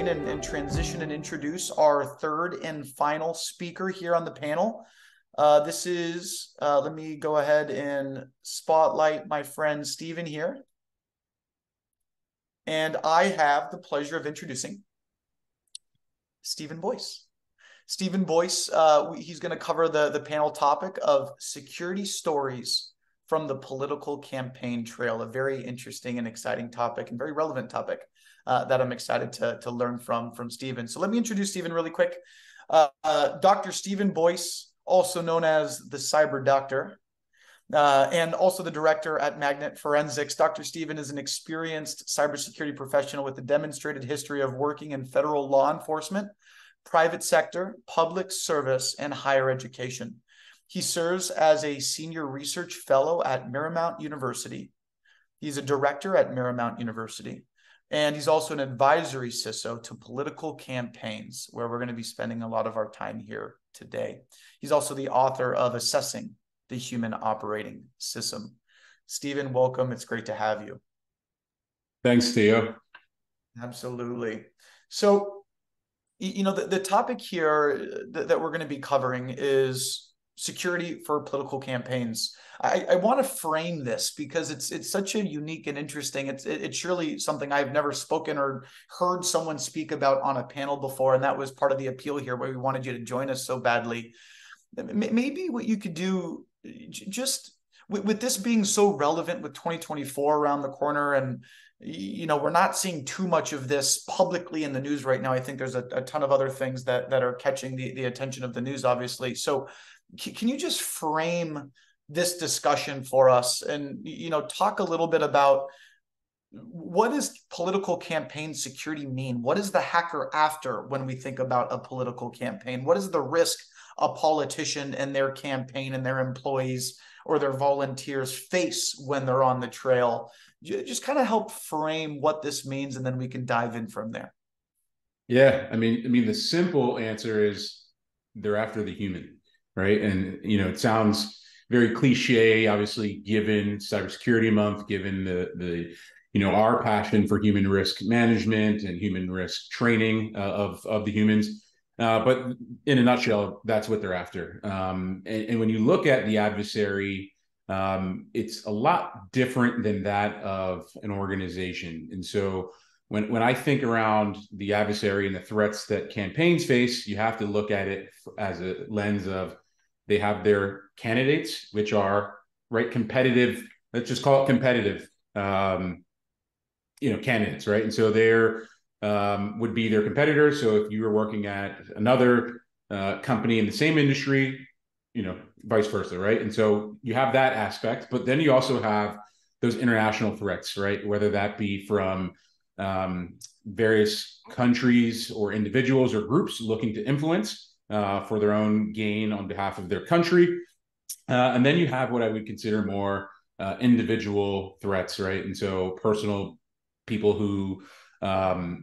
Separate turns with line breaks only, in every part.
in and transition and introduce our third and final speaker here on the panel. This is, let me go ahead and spotlight my friend Stephen here. And I have the pleasure of introducing Stephen Boyce. Stephen Boyce, he's going to cover the panel topic of security stories from the political campaign trail, a very interesting and exciting topic and very relevant topic that I'm excited to learn from Stephen. So let me introduce Stephen really quick. Dr. Stephen Boyce, also known as the Cyber Doctor, and also the director at Magnet Forensics. Dr. Stephen is an experienced cybersecurity professional with a demonstrated history of working in federal law enforcement, private sector, public service, and higher education. He serves as a senior research fellow at Marymount University. He's a director at Marymount University, and he's also an advisory CISO to political campaigns, where we're going to be spending a lot of our time here today. He's also the author of Assessing the Human Operating System. Stephen, welcome. It's great to have you.
Thanks, Theo.
Absolutely. So, you know, the topic here that we're going to be covering is security for political campaigns. I want to frame this because it's such a unique and interesting. It's surely something I've never spoken or heard someone speak about on a panel before, and that was part of the appeal here, where we wanted you to join us so badly. Maybe what you could do, just with this being so relevant with 2024 around the corner, and you know, we're not seeing too much of this publicly in the news right now. I think there's a ton of other things that are catching the attention of the news, obviously. So can you just frame this discussion for us and, you know, talk a little bit about what does political campaign security mean? What is the hacker after when we think about a political campaign? What is the risk a politician and their campaign and their employees or their volunteers face when they're on the trail? Just kind of help frame what this means, and then we can dive in from there.
Yeah, I mean, the simple answer is they're after the human, right? And you know, it sounds very cliche, obviously, given Cybersecurity Month, given the you know, our passion for human risk management and human risk training of the humans. But in a nutshell, that's what they're after. And when you look at the adversary, it's a lot different than that of an organization. And so when I think around the adversary and the threats that campaigns face, you have to look at it as a lens of, they have their candidates, which are, right, competitive. Let's just call it competitive, you know, candidates, right? And so they're would be their competitors. So if you were working at another company in the same industry, you know, vice versa, right? And so you have that aspect, but then you also have those international threats, right? Whether that be from various countries or individuals or groups looking to influence for their own gain on behalf of their country. And then you have what I would consider more individual threats, right? And so personal people who,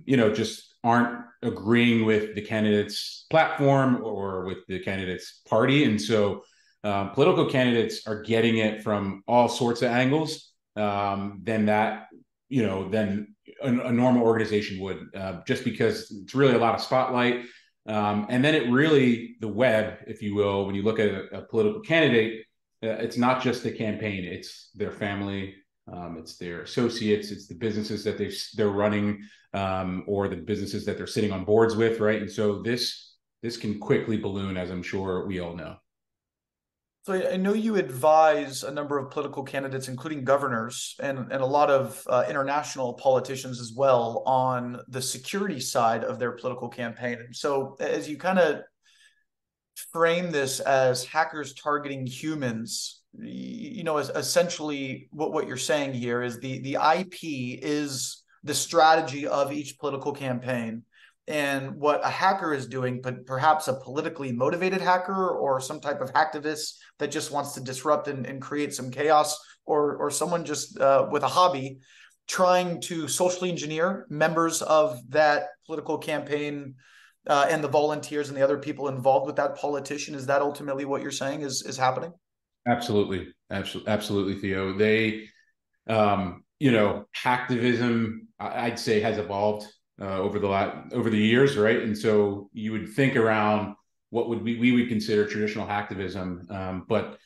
you know, just aren't agreeing with the candidate's platform or with the candidate's party. And so political candidates are getting it from all sorts of angles than that, you know, than a normal organization would, just because it's really a lot of spotlight. And then it really, the web, if you will, when you look at a political candidate, it's not just the campaign, it's their family, it's their associates, it's the businesses that they're running, or the businesses that they're sitting on boards with, right? And so this can quickly balloon, as I'm sure we all know.
So I know you advise a number of political candidates, including governors and a lot of international politicians as well, on the security side of their political campaign. And so as you kind of frame this as hackers targeting humans, you know, essentially what you're saying here is the IP is the strategy of each political campaign. And what a hacker is doing, but perhaps a politically motivated hacker or some type of hacktivist that just wants to disrupt and create some chaos, or someone just with a hobby trying to socially engineer members of that political campaign and the volunteers and the other people involved with that politician. Is that ultimately what you're saying is happening?
Absolutely. Absolutely, Theo. They, you know, hacktivism, I'd say, has evolved over the years, right? And so you would think around what we would consider traditional hacktivism, but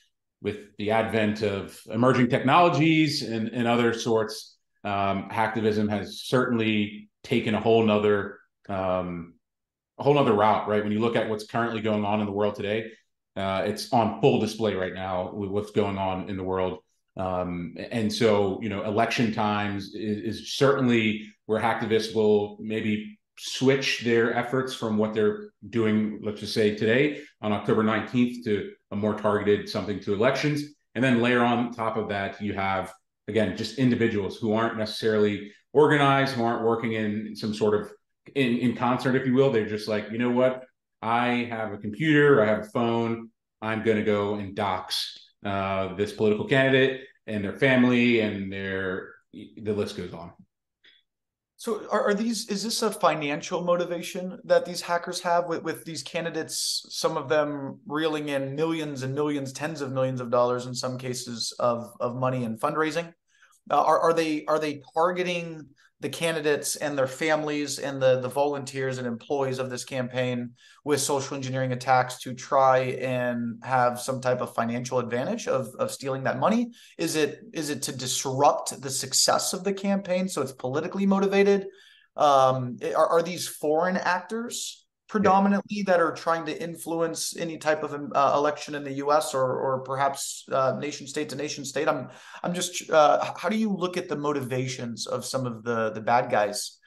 with the advent of emerging technologies and other sorts, hacktivism has certainly taken a whole nother route, right? When you look at what's currently going on in the world today, it's on full display right now with what's going on in the world. And so, election times is certainly where hacktivists will maybe switch their efforts from what they're doing, let's just say today on October 19th, to a more targeted something to elections. And then layer on top of that, you have, again, just individuals who aren't necessarily organized, who aren't working in some sort of in concert, if you will. They're just like, you know what? I have a computer, I have a phone. I'm going to go and dox this political candidate and their family, and the list goes on.
So is this a financial motivation that these hackers have with these candidates, some of them reeling in millions and millions, tens of millions of dollars in some cases of money and fundraising? Are they targeting the candidates and their families and the volunteers and employees of this campaign with social engineering attacks to try and have some type of financial advantage of stealing that money? Is it to disrupt the success of the campaign, so it's politically motivated? Are these foreign actors predominantly that are trying to influence any type of election in the U.S. or perhaps nation state to nation state? I'm just how do you look at the motivations of some of the bad guys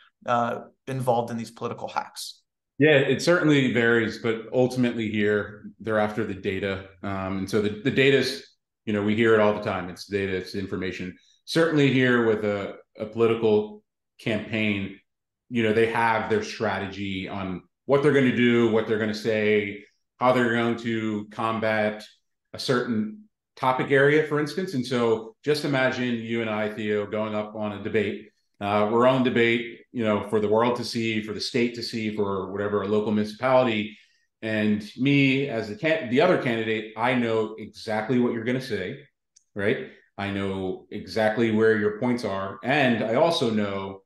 involved in these political hacks?
Yeah, it certainly varies, but ultimately here they're after the data, and so the data's, we hear it all the time. It's data, it's information. Certainly here with a political campaign, they have their strategy on what they're going to do, what they're going to say, how they're going to combat a certain topic area, for instance. And so just imagine you and I, Theo, going up on a debate. We're on debate, for the world to see, for the state to see, for whatever, a local municipality. And me as the other candidate, I know exactly what you're going to say, right? I know exactly where your points are. And I also know,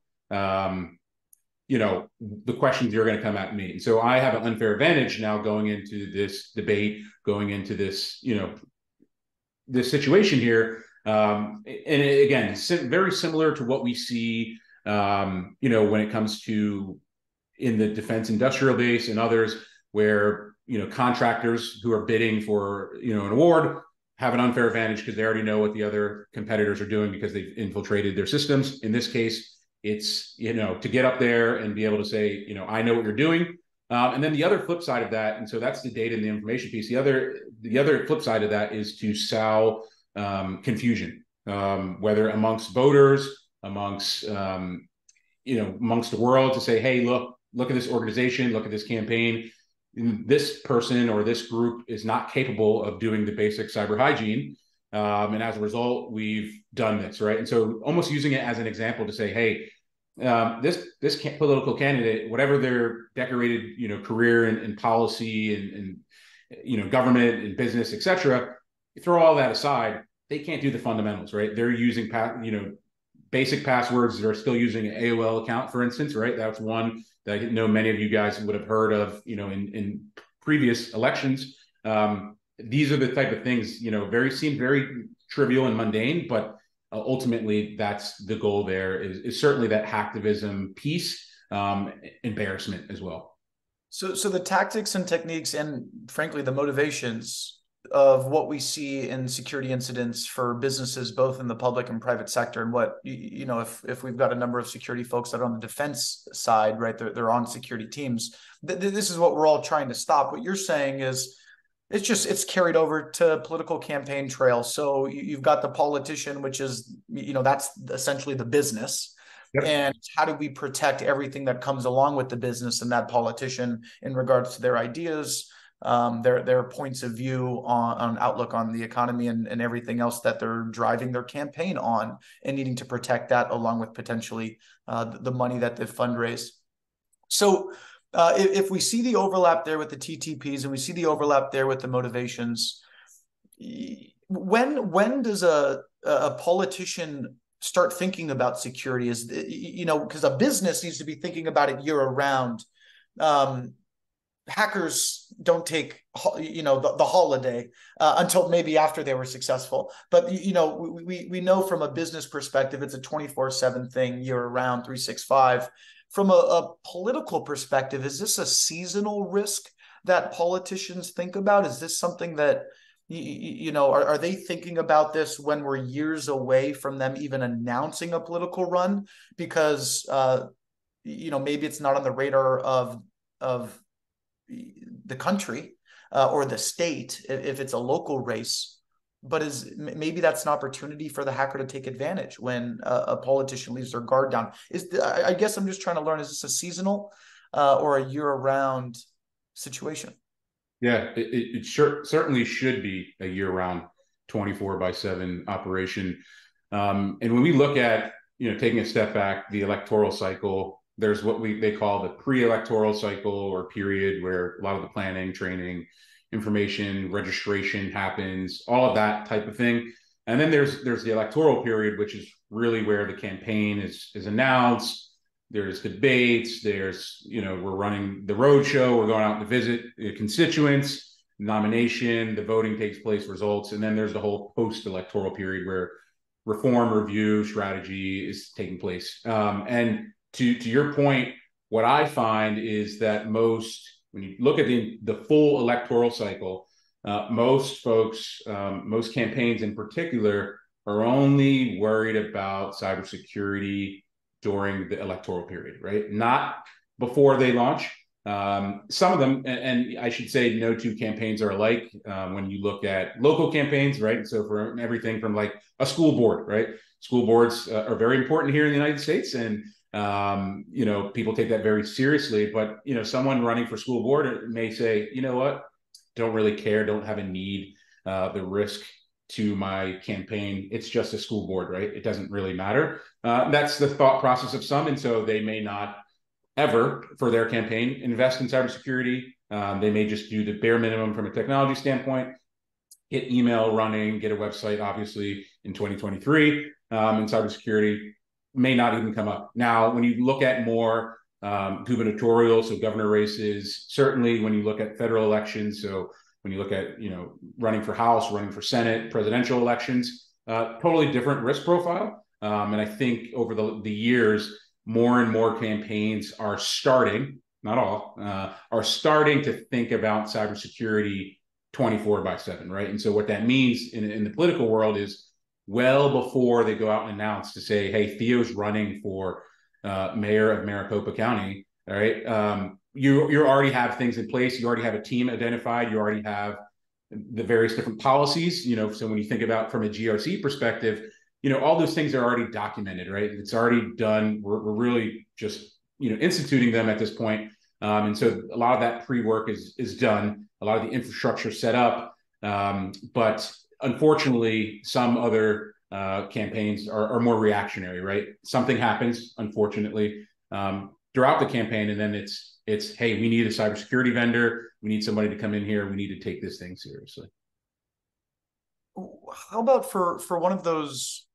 the questions you're going to come at me. And so I have an unfair advantage now going into this debate, going into this, this situation here. And again, very similar to what we see, when it comes to in the defense industrial base and others, where, contractors who are bidding for, an award have an unfair advantage because they already know what the other competitors are doing because they've infiltrated their systems. In this case, it's, to get up there and be able to say, I know what you're doing. And then the other flip side of that, and so that's the data and the information piece. The other flip side of that is to sow confusion, whether amongst voters, amongst amongst the world, to say, hey, look at this organization, look at this campaign. This person or this group is not capable of doing the basic cyber hygiene. And as a result, we've done this, right? And so almost using it as an example to say, hey, this political candidate, whatever their decorated, career in policy and government and business, et cetera, you throw all that aside, they can't do the fundamentals, right? They're using, basic passwords. They're still using an AOL account, for instance, right? That's one that I know many of you guys would have heard of, in previous elections. These are the type of things, seem very trivial and mundane, but ultimately that's the goal there is certainly that hacktivism piece, embarrassment as well.
So the tactics and techniques and frankly the motivations of what we see in security incidents for businesses both in the public and private sector, and what if we've got a number of security folks that are on the defense side, right, they're on security teams, this is what we're all trying to stop. What you're saying is it's carried over to political campaign trail. So you've got the politician, which is, that's essentially the business. Yep. And how do we protect everything that comes along with the business and that politician in regards to their ideas, their points of view on outlook on the economy and everything else that they're driving their campaign on, and needing to protect that along with potentially the money that they've fundraised. So if we see the overlap there with the TTPs and we see the overlap there with the motivations, when does a politician start thinking about security? Is, because a business needs to be thinking about it year round. Um, Hackers don't take the holiday until maybe after they were successful. But we know from a business perspective, it's a 24/7 thing, year round, 365. From a political perspective, is this a seasonal risk that politicians think about? Is this something that are they thinking about this when we're years away from them even announcing a political run? Because maybe it's not on the radar of the country or the state if it's a local race, but maybe that's an opportunity for the hacker to take advantage when a politician leaves their guard down. I guess I'm just trying to learn, is this a seasonal or a year-round situation?
Yeah, it certainly should be a year-round 24/7 operation. And when we look at, taking a step back, the electoral cycle, there's what they call the pre-electoral cycle or period, where a lot of the planning, training, information, registration happens, all of that type of thing. And then there's the electoral period, which is really where the campaign is announced. There's debates. We're running the road show. We're going out to visit constituents, nomination, the voting takes place, results. And then there's the whole post-electoral period where reform review strategy is taking place. And to your point, what I find is that when you look at the full electoral cycle, most folks, most campaigns in particular, are only worried about cybersecurity during the electoral period, right? Not before they launch. Some of them, and I should say no two campaigns are alike when you look at local campaigns, right? So for everything from like a school board, right? School boards are very important here in the United States, and people take that very seriously. But someone running for school board may say, you know what, don't really care, don't have a need, the risk to my campaign, it's just a school board, right? It doesn't really matter. That's the thought process of some, and so they may not ever, for their campaign, invest in cybersecurity. They may just do the bare minimum from a technology standpoint, get email running, get a website, obviously, in 2023, in cybersecurity may not even come up. Now, when you look at more gubernatorial, so governor races, certainly when you look at federal elections, so when you look at, running for House, running for Senate, presidential elections, totally different risk profile. And I think over the years, more and more campaigns are starting, not all, are starting to think about cybersecurity 24/7, right? And so what that means in the political world is well before they go out and announce to say, hey, Theo's running for mayor of Maricopa County, all right? You already have things in place. You already have a team identified. You already have the various different policies, so when you think about from a GRC perspective, all those things are already documented, right? It's already done. We're really just, instituting them at this point. And so a lot of that pre-work is done. A lot of the infrastructure set up. But unfortunately, some other campaigns are more reactionary, right? Something happens, unfortunately, throughout the campaign, and then it's hey, we need a cybersecurity vendor. We need somebody to come in here. We need to take this thing seriously.
How about for one of those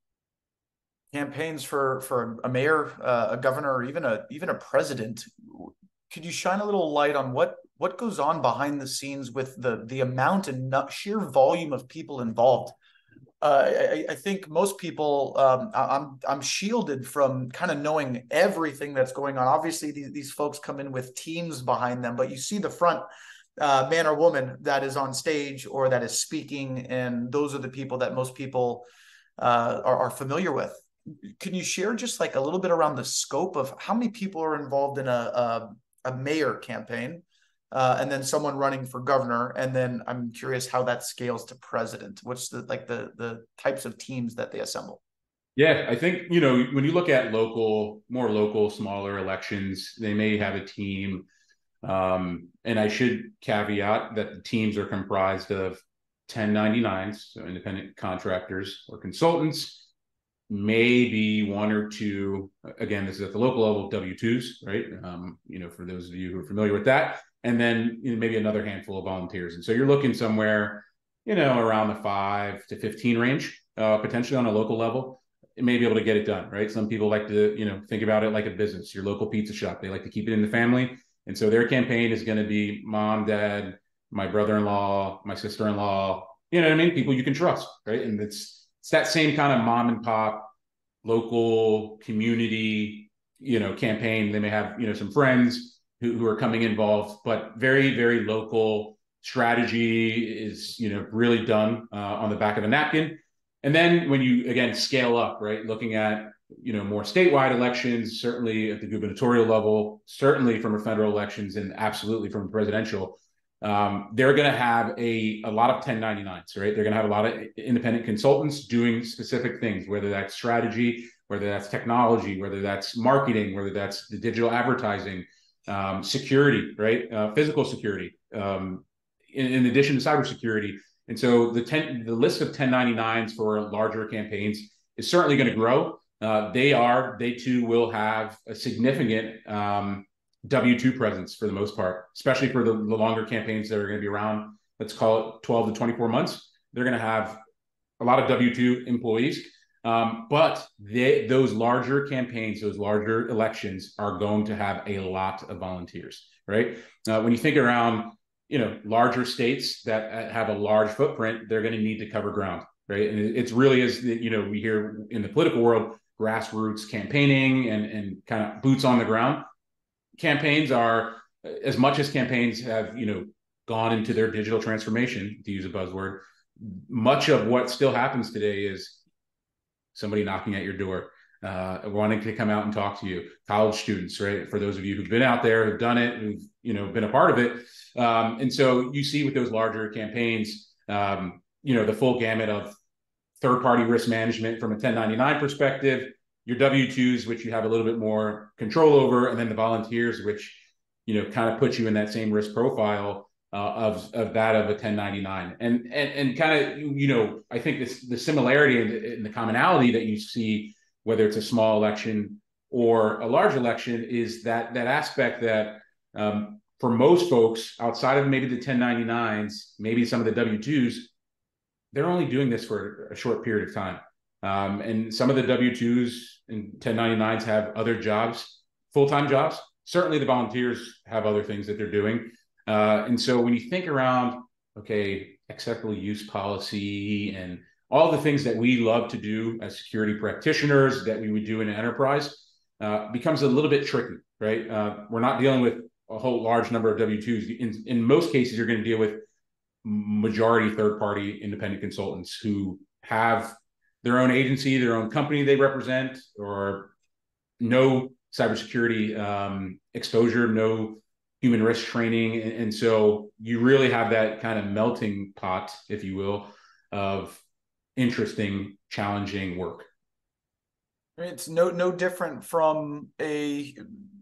campaigns for a mayor, a governor, or even a president? Could you shine a little light on what goes on behind the scenes with the amount and sheer volume of people involved? I think most people, I'm shielded from kind of knowing everything that's going on. Obviously, these folks come in with teams behind them, but you see the front man or woman that is on stage or that is speaking, and those are the people that most people are familiar with. Can you share just like a little bit around the scope of how many people are involved in a mayor campaign, and then someone running for governor, and then I'm curious how that scales to president? What's the types of teams that they assemble?
Yeah, I think, when you look at more local, smaller elections, they may have a team. And I should caveat that the teams are comprised of 1099s, so independent contractors or consultants, maybe one or two, again, this is at the local level, W-2s, right? For those of you who are familiar with that, and then maybe another handful of volunteers. And so you're looking somewhere, around the 5 to 15 range, potentially on a local level. may be able to get it done, right? Some people like to, think about it like a business, your local pizza shop. They like to keep it in the family. And so their campaign is going to be mom, dad, my brother-in-law, my sister-in-law, you know what I mean? People you can trust, right? And it's that same kind of mom and pop, local community, campaign. They may have, some friends who are coming involved, but very, very local strategy is, really done on the back of a napkin. And then when you, again, scale up, right, looking at, more statewide elections, certainly at the gubernatorial level, certainly from federal elections, and absolutely from presidential, they're going to have a lot of 1099s, right? They're going to have a lot of independent consultants doing specific things, whether that's strategy, whether that's technology, whether that's marketing, whether that's the digital advertising, security, right? Physical security, in addition to cybersecurity. And so the list of 1099s for larger campaigns is certainly going to grow. They too will have a significant W-2 presence for the most part, especially for the longer campaigns that are going to be around, let's call it 12 to 24 months. They're going to have a lot of W-2 employees. But those larger campaigns, those larger elections are going to have a lot of volunteers, right? When you think around, larger states that have a large footprint, they're going to need to cover ground, right? And it's really is, we hear in the political world, grassroots campaigning and kind of boots on the ground. Campaigns are, as much as campaigns have, gone into their digital transformation, to use a buzzword, much of what still happens today is somebody knocking at your door, wanting to come out and talk to you. College students, right? For those of you who've been out there, who've done it, who've, been a part of it. And so you see with those larger campaigns, the full gamut of third-party risk management from a 1099 perspective, your W-2s, which you have a little bit more control over, and then the volunteers, which, kind of put you in that same risk profile of that of a 1099. And kind of, I think the similarity and the commonality that you see, whether it's a small election or a large election, is that aspect that for most folks, outside of maybe the 1099s, maybe some of the W-2s, they're only doing this for a short period of time. And some of the W-2s and 1099s have other jobs, full-time jobs. Certainly the volunteers have other things that they're doing. And so when you think around, okay, acceptable use policy and all the things that we love to do as security practitioners that we would do in an enterprise, becomes a little bit tricky, right? We're not dealing with a whole large number of W-2s. In most cases, you're going to deal with majority third-party independent consultants who have their own agency, their own company they represent, or no cybersecurity exposure, no human risk training. And so you really have that kind of melting pot, if you will, of interesting, challenging work.
It's no different from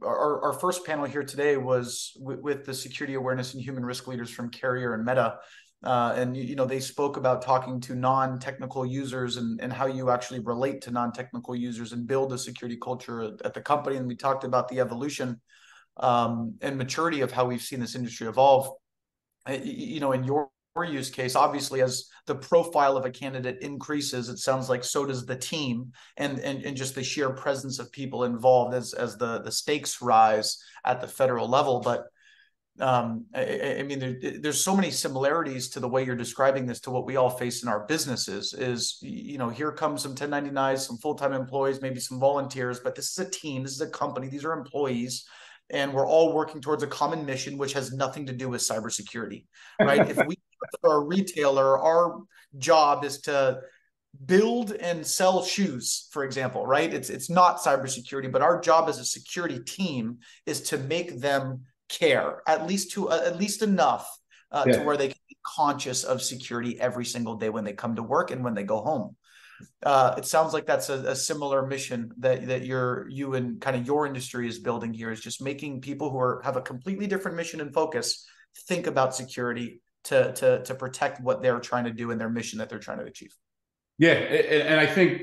our first panel here today was with the security awareness and human risk leaders from Carrier and Meta. And they spoke about talking to non-technical users and how you actually relate to non-technical users and build a security culture at the company. And we talked about the evolution and maturity of how we've seen this industry evolve. In your use case, obviously, as the profile of a candidate increases, it sounds like so does the team and just the sheer presence of people involved as the stakes rise at the federal level. But I mean, there's so many similarities to the way you're describing this to what we all face in our businesses is, here comes some 1099s, some full-time employees, maybe some volunteers, but this is a team, this is a company, these are employees, and we're all working towards a common mission, which has nothing to do with cybersecurity, right? If we are a retailer, our job is to build and sell shoes, for example, right? It's not cybersecurity, but our job as a security team is to make them care at least enough to where they can be conscious of security every single day when they come to work and when they go home. It sounds like that's a similar mission that you and kind of your industry is building here, is just making people who have a completely different mission and focus think about security to protect what they're trying to do and their mission that they're trying to achieve.
Yeah, and I think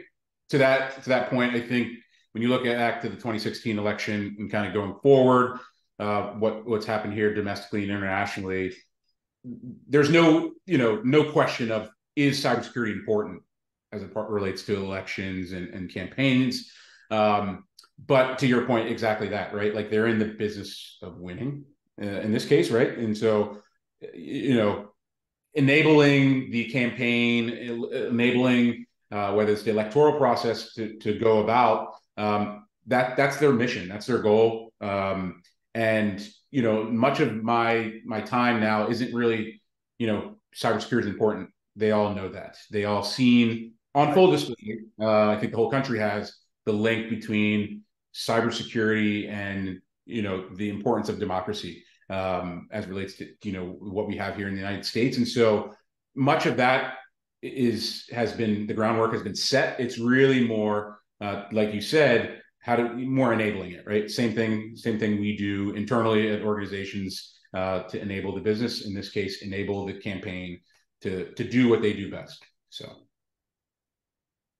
to that point, I think when you look back to the 2016 election and kind of going forward, what's happened here domestically and internationally, there's no question of, is cybersecurity important as it relates to elections and campaigns. But to your point, exactly that, right? Like they're in the business of winning in this case, right? And so, enabling the campaign, enabling whether it's the electoral process to go about, that's their mission, that's their goal. And much of my time now isn't really, cybersecurity is important. They all know that. They all seen on full display. I think the whole country has the link between cybersecurity and the importance of democracy as relates to what we have here in the United States. And so much of that has been, the groundwork has been set. It's really more like you said, more enabling it, right? Same thing we do internally at organizations to enable the business. In this case, enable the campaign to do what they do best. So.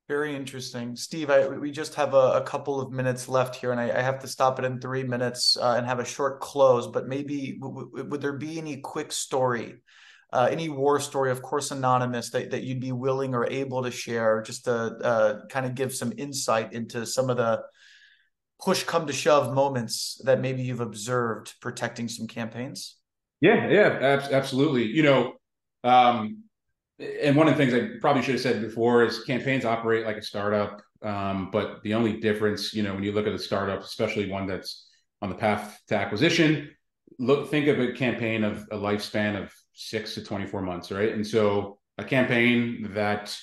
Very interesting. Steve, we just have a couple of minutes left here, and I have to stop it in 3 minutes and have a short close, but maybe would there be any quick story, any war story, of course, anonymous, that you'd be willing or able to share, just to kind of give some insight into some of the push come to shove moments that maybe you've observed protecting some campaigns?
Yeah, absolutely. And one of the things I probably should have said before is campaigns operate like a startup. But the only difference, when you look at a startup, especially one that's on the path to acquisition, think of a campaign of a lifespan of 6 to 24 months, right? And so a campaign that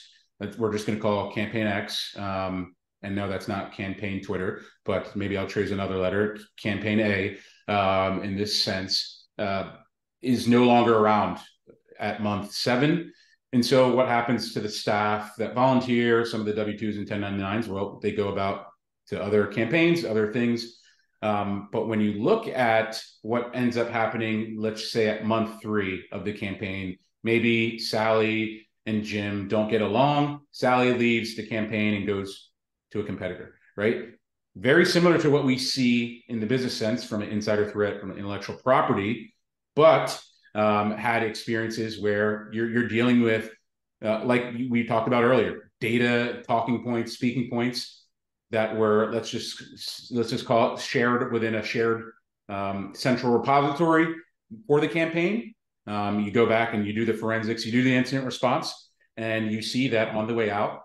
we're just going to call Campaign X, and no, that's not Campaign Twitter, but maybe I'll choose another letter, Campaign A, in this sense, is no longer around at month 7. And so what happens to the staff that volunteer, some of the W-2s and 1099s? Well, they go about to other campaigns, other things. But when you look at what ends up happening, let's say at month 3 of the campaign, maybe Sally and Jim don't get along. Sally leaves the campaign and goes to a competitor, right? Very similar to what we see in the business sense from an insider threat, from an intellectual property, but had experiences where you're dealing with, like we talked about earlier, data, talking points, speaking points that were, let's just call it shared within a shared central repository for the campaign. You go back and you do the forensics, you do the incident response, and you see that on the way out,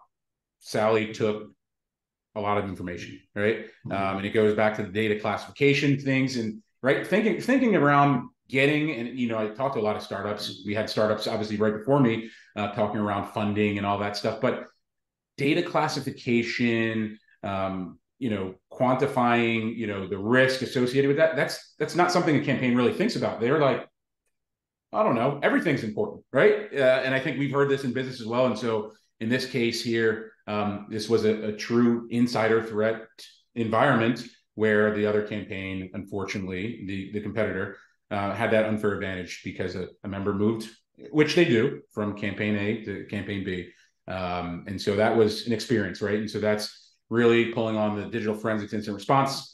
Sally took a lot of information, right? And it goes back to the data classification things, and right, thinking around getting, and I talked to a lot of startups. We had startups obviously right before me talking around funding and all that stuff, but data classification, quantifying, the risk associated with that, that's not something a campaign really thinks about. They're like, I don't know, everything's important, right? And I think we've heard this in business as well. And so in this case here, this was a true insider threat environment where the other campaign, unfortunately, the competitor, had that unfair advantage because a member moved, which they do, from campaign A to campaign B. And so that was an experience, right? And so that's really pulling on the digital forensics incident response,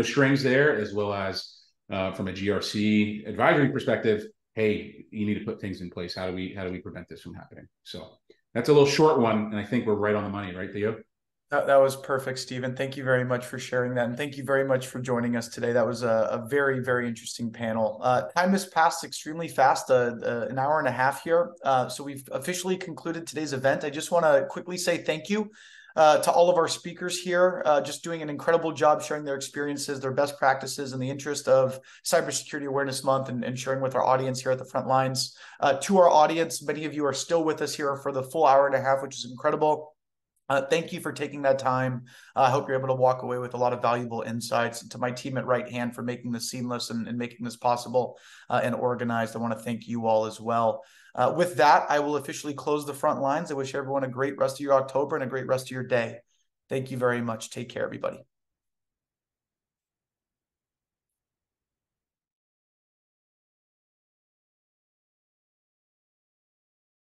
strings there, as well as from a GRC advisory perspective. Hey, you need to put things in place. How do we prevent this from happening? So that's a little short one, and I think we're right on the money, right, Theo?
That was perfect, Stephen. Thank you very much for sharing that. And thank you very much for joining us today. That was a very, very interesting panel. Time has passed extremely fast, an hour and a half here. So we've officially concluded today's event. I just want to quickly say thank you to all of our speakers here, just doing an incredible job sharing their experiences, their best practices in the interest of Cybersecurity Awareness Month, and sharing with our audience here at the front lines. To our audience, many of you are still with us here for the full hour and a half, which is incredible. Thank you for taking that time. I hope you're able to walk away with a lot of valuable insights. And to my team at Right Hand for making this seamless and making this possible and organized, I want to thank you all as well. With that, I will officially close the front lines. I wish everyone a great rest of your October and a great rest of your day. Thank you very much. Take care, everybody.